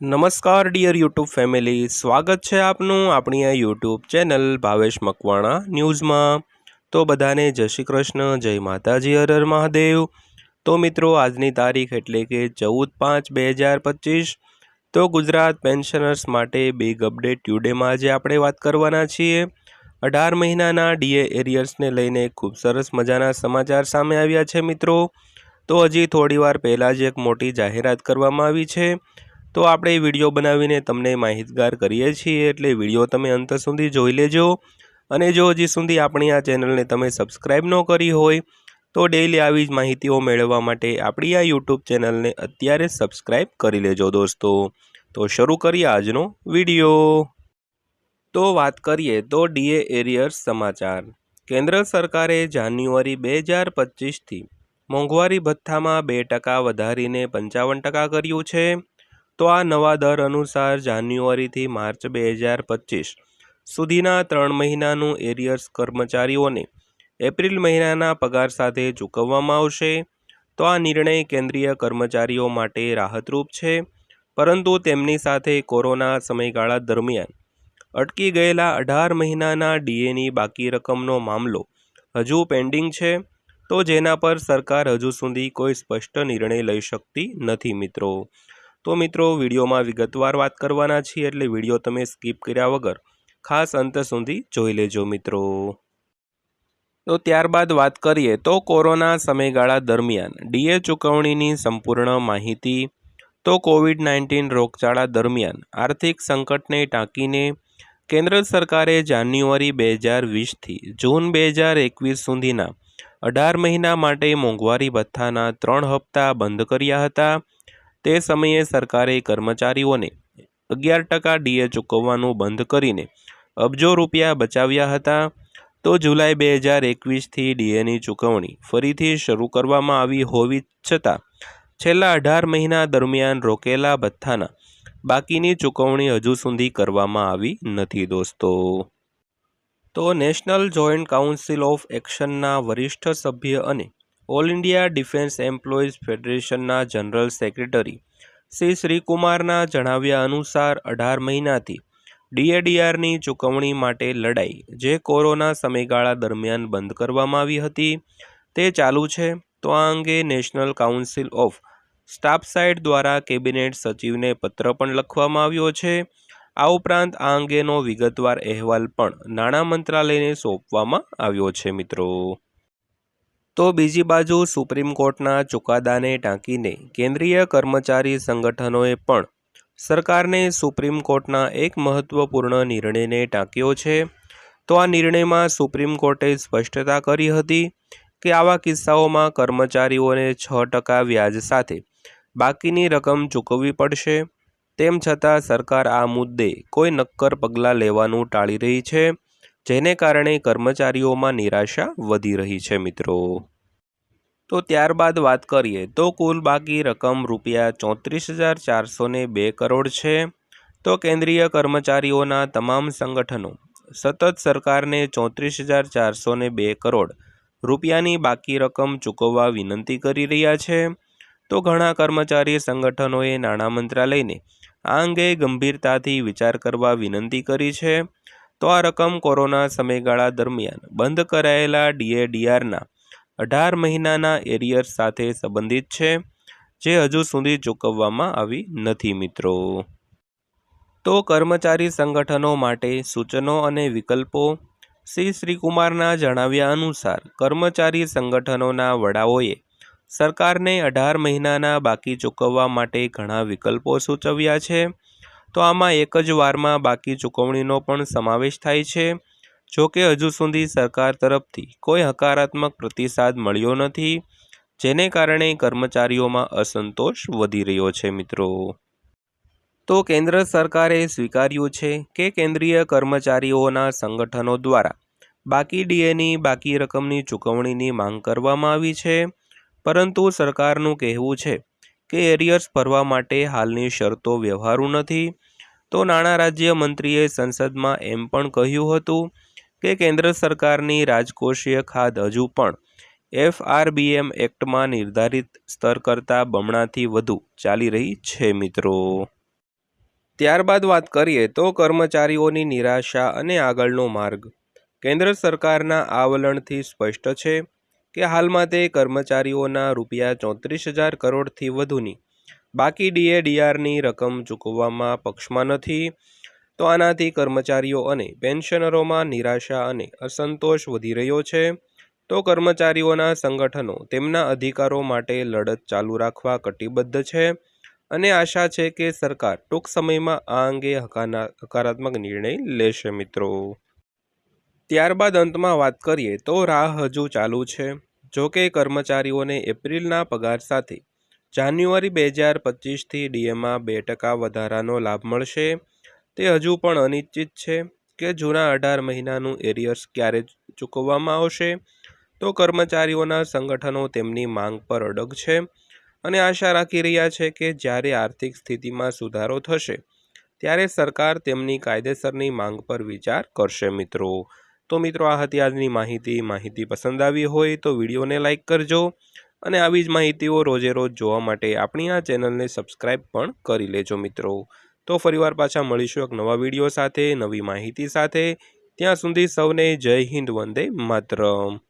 નમસ્કાર dear YouTube family, સ્વાગત છે આપનું આપણી આ યુટ્યુબ ચેનલ ભાવેશ મકવાણા ન્યૂઝમાં। તો બધાને જય શ્રી કૃષ્ણ, જય માતાજી, હર હર મહાદેવ। તો મિત્રો, આજની તારીખ એટલે કે 14/5/2025। તો ગુજરાત પેન્શનર્સ માટે બિગ અપડેટ ટુડેમાં આજે આપણે વાત કરવાના છીએ। 18 મહિનાના ડીએ એરિયર્સને લઈને ખૂબ સરસ મજાના સમાચાર સામે આવ્યા છે મિત્રો। તો હજી થોડીવાર પહેલાં જ એક મોટી જાહેરાત કરવામાં આવી છે। તો આપણે વિડીયો બનાવીને તમને માહિતગાર કરીએ છીએ, એટલે વિડીયો તમે અંત સુધી જોઈ લેજો। અને જો હજી સુધી આપણી આ ચેનલને તમે સબસ્ક્રાઈબ ન કરી હોય તો ડેઈલી આવી જ માહિતીઓ મેળવવા માટે આપણી આ યુટ્યુબ ચેનલને અત્યારે સબસ્ક્રાઈબ કરી લેજો દોસ્તો। તો શરૂ કરીએ આજનો વિડીયો। તો વાત કરીએ તો ડીએ એરિયર્સ સમાચાર। કેન્દ્ર સરકારે જાન્યુઆરી 2025થી મોંઘવારી ભથ્થામાં 2% વધારીને 55% કર્યું છે। તો આ નવા દર અનુસાર જાન્યુઆરીથી માર્ચ 2025 સુધીના 3 મહિનાનું એરિયર્સ કર્મચારીઓને એપ્રિલ મહિનાના પગાર સાથે ચૂકવવામાં આવશે। તો આ નિર્ણય કેન્દ્રીય કર્મચારીઓ માટે રાહતરૂપ છે, પરંતુ તેમની સાથે કોરોના સમયગાળા દરમિયાન અટકી ગયેલા 18 મહિનાના ડીએની બાકી રકમનો મામલો હજુ પેન્ડિંગ છે, તો જેના પર સરકાર હજુ સુધી કોઈ સ્પષ્ટ નિર્ણય લઈ શકતી નથી મિત્રો। તો મિત્રો, વિડીયોમાં વિગતવાર વાત કરવાના છીએ, એટલે વિડીયો તમે સ્કીપ કર્યા વગર ખાસ અંત સુધી જોઈ લેજો મિત્રો। તો ત્યારબાદ વાત કરીએ તો કોરોના સમયગાળા દરમિયાન ડીએ ચૂકવણીની સંપૂર્ણ માહિતી। તો કોવિડ-19 રોગચાળા દરમિયાન આર્થિક સંકટને ટાંકીને કેન્દ્ર સરકારે જાન્યુઆરી 2020થી જૂન 2021 સુધીના 18 મહિના માટે મોંઘવારી ભથ્થાના 3 હપ્તા બંધ કર્યા હતા। તે સમયે સરકારે કર્મચારીઓને 11% ડીએ ચૂકવવાનું બંધ કરીને અબજો રૂપિયા બચાવ્યા હતા। તો જુલાઈ 2021થી ડીએની ચૂકવણી ફરીથી શરૂ કરવામાં આવી હોવી છતાં છેલ્લા 18 મહિના દરમિયાન રોકેલા ભથ્થાના બાકીની ચૂકવણી હજુ સુધી કરવામાં આવી નથી દોસ્તો। તો નેશનલ જોઈન્ટ કાઉન્સિલ ઓફ એક્શનના વરિષ્ઠ સભ્ય અને ઓલ ઇન્ડિયા ડિફેન્સ એમ્પ્લોઈઝ ફેડરેશનના જનરલ સેક્રેટરી શ્રી શ્રીકુમારના જણાવ્યા અનુસાર 18 મહિનાથી ડીએડીઆરની ચૂકવણી માટે લડાઈ, જે કોરોના સમયગાળા દરમિયાન બંધ કરવામાં આવી હતી, તે ચાલુ છે। તો આ અંગે national council of staff site દ્વારા કેબિનેટ સચિવને પત્ર પણ લખવામાં આવ્યો છે। આ ઉપરાંત આ અંગેનો વિગતવાર અહેવાલ પણ નાણાં મંત્રાલયને સોંપવામાં આવ્યો છે મિત્રો। તો બીજી બાજુ સુપ્રીમ કોર્ટના ચુકાદાને ટાંકીને કેન્દ્રીય કર્મચારી સંગઠનોએ પણ સરકારને સુપ્રીમ કોર્ટના એક મહત્વપૂર્ણ નિર્ણયને ટાંક્યો છે। તો આ નિર્ણયમાં સુપ્રીમ કોર્ટે સ્પષ્ટતા કરી હતી કે આવા કિસ્સાઓમાં કર્મચારીઓને 6% વ્યાજ સાથે બાકીની રકમ ચૂકવવી પડશે। તેમ છતાં સરકાર આ મુદ્દે કોઈ નક્કર પગલાં લેવાનું ટાળી રહી છે, જેને કારણે કર્મચારીઓમાં નિરાશા વધી રહી છે મિત્રો। તો ત્યારબાદ વાત કરીએ તો કુલ બાકી રકમ રૂપિયા 34,402 કરોડ છે। તો કેન્દ્રીય કર્મચારીઓના તમામ સંગઠનો સતત સરકારને 34,402 કરોડ રૂપિયાની બાકી રકમ ચૂકવવા વિનંતી કરી રહ્યા છે। તો ઘણા કર્મચારી સંગઠનોએ નાણાં મંત્રાલયને આ અંગે ગંભીરતાથી વિચાર કરવા વિનંતી કરી છે। તો આ રકમ કોરોના સમયગાળા દરમિયાન બંધ કરાયેલા ડીએડીઆરના 18 મહિનાના એરિયર્સ સાથે સંબંધિત છે, જે હજુ સુધી ચૂકવવામાં આવી નથી મિત્રો। તો કર્મચારી સંગઠનો માટે સૂચનો અને વિકલ્પો। શ્રી શ્રીકુમારના જણાવ્યા અનુસાર કર્મચારી સંગઠનોના વડાઓએ સરકારને 18 મહિનાના બાકી ચૂકવવા માટે ઘણા વિકલ્પો સૂચવ્યા છે। તો આમાં એક જ વારમાં બાકી ચૂકવણીનો પણ સમાવેશ થાય છે। જો કે હજુ સુધી સરકાર તરફથી કોઈ હકારાત્મક પ્રતિસાદ મળ્યો નથી, જેને કારણે કર્મચારીઓમાં અસંતોષ વધી રહ્યો છે મિત્રો। તો કેન્દ્ર સરકારે સ્વીકાર્યું છે કે કેન્દ્રીય કર્મચારીઓના સંગઠનો દ્વારા બાકી ડીએની બાકી રકમની ચૂકવણીની માંગ કરવામાં આવી છે, પરંતુ સરકારનું કહેવું છે કે એરિયર્સ ભરવા માટે હાલની શરતો વ્યવહારુ નથી। તો નાણાં રાજ્યમંત્રીએ સંસદમાં એમ પણ કહ્યું હતું કે કેન્દ્ર સરકારની રાજકોષીય ખાધ હજુ પણ એફઆરબીએમ એક્ટમાં નિર્ધારિત સ્તર કરતાં બમણાથી વધુ ચાલી રહી છે મિત્રો। ત્યારબાદ વાત કરીએ તો કર્મચારીઓની નિરાશા અને આગળનો માર્ગ. કેન્દ્ર સરકારના આ વલણથી સ્પષ્ટ છે કે હાલમાં તે કર્મચારીઓના ₹34,000 કરોડથી વધુની બાકી ડીએડીઆરની રકમ ચૂકવવામાં પક્ષમાં નથી. તો આનાથી કર્મચારીઓ અને પેન્શનરોમાં નિરાશા અને અસંતોષ વધી રહ્યો છે. તો કર્મચારીઓના સંગઠનો તેમના અધિકારો માટે લડત ચાલુ રાખવા કટિબદ્ધ છે અને આશા છે કે સરકાર ટૂંક સમયમાં આ અંગે હકારાત્મક નિર્ણય લેશે મિત્રો. ત્યારબાદ અંતમાં વાત કરીએ તો રાહ હજુ ચાલુ છે. જો કે કર્મચારીઓને એપ્રિલના પગાર સાથે જાન્યુઆરી 2025થી ડીએમાં 2% વધારાનો લાભ મળશે. તે હજુ પણ અનિશ્ચિત છે કે જૂના 18 મહિનાનું એરિયર્સ ક્યારે ચૂકવવામાં આવશે. તો કર્મચારીઓના સંગઠનો તેમની માંગ પર અડગ છે અને આશા રાખી રહ્યા છે કે જ્યારે આર્થિક સ્થિતિમાં સુધારો થશે ત્યારે સરકાર તેમની કાયદેસરની માંગ પર વિચાર કરશે મિત્રો. તો મિત્રો આ હતી આજની માહિતી પસંદ આવી હોય તો વિડીયોને લાઇક કરજો અને આવી જ માહિતીઓ રોજે રોજ જોવા માટે આપણી આ ચેનલને સબસ્ક્રાઈબ પણ કરી લેજો મિત્રો. તો ફરીવાર પાછા મળીશું એક નવા વિડીયો સાથે નવી માહિતી સાથે. ત્યાં સુધી સૌને જય હિન્દ, વંદે માતરમ.